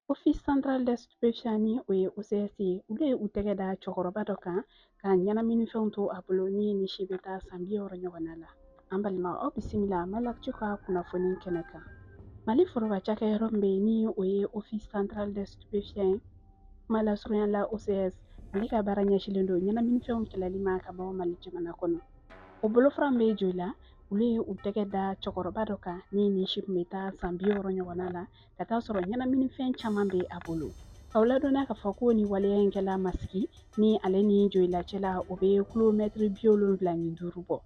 Office Central de Stupéfiants ni o ye OCS ye olu ye u tɛgɛ da cɛkɔrɔba dɔ kan ka ɲɛnaminifɛnw to a bolo ni ni si bɛ taa san 60 ɲɔgɔnna la. An balimaw aw bisimila Malakci ka kunnafoni kɛnɛ kan. Mali foroba cakɛyɔrɔ min bɛ yen ni o ye Office Central de Stupéfiants ye kuma lasurunya la OCS ale ka baara ɲɛsinnen don ɲɛnaminifɛnw kɛlɛli ma ka bɔ Mali jamana kɔnɔ. O bolofara min bɛ joli la olu ye u tɛgɛ da cɛkɔrɔba dɔ kan ni ni si tun bɛ taa san 60 ɲɔgɔnna la ka taa sɔrɔ ɲɛnaminifɛn caman bɛ a bolo. K'aw ladɔnniya k'a fɔ ko nin waleya in kɛla masigi ni ale ni jolila cɛla o bɛ kilomɛtiri 75 bɔ.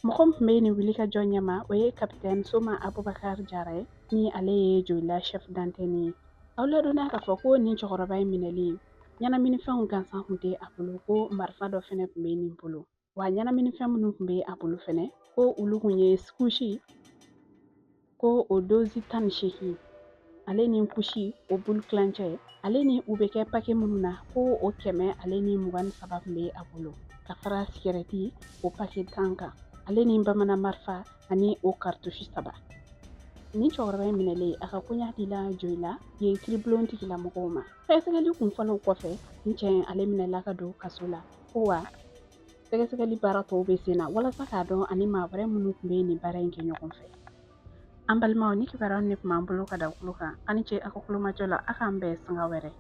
Mɔgɔ min tun bɛ nin wuli ka jɔ ɲɛma o ye Kapitɛni Soma Abubakar Jara ye ni ale ye jolila chef d'antenne ye. Aw ladɔnniya k'a fɔ ko nin cɛkɔrɔba in minɛli ɲɛnaminifɛnw gansan tun tɛ a bolo ko marifa dɔ fɛnɛ tun bɛ nin bolo. Wa ɲɛnaminifɛn minnu tun bɛ a bolo fɛnɛ ko olu tun ye kusi ko o dozi 18 ale ni kusi o bulu kilancɛ ale ni u bɛ kɛ pake minnu na ko o 123 tun bɛ a bolo ka fara sigɛrɛti o pake 10 kan ale ni bamanan marifa ani o karitusi 3. Nin cɛkɔrɔba in minɛlen a ka koɲa dila jolila ye kiribulon tigilamɔgɔw ma. Sɛgɛsɛgɛli kunfɔlɔw kɔfɛ nin cɛ in ale minɛla ka don kaso la ko wa sɛgɛsɛgɛli baara tɔw bɛ sen na walasa k'a dɔn ani maa wɛrɛ minnu tun bɛ nin baara in kɛ ɲɔgɔn fɛ. An balimaw ni kibaruyaw ne tun b'an bolo ka da kulo kan ani ce a ka kulomajɔ la a k'an bɛn sanga wɛrɛ.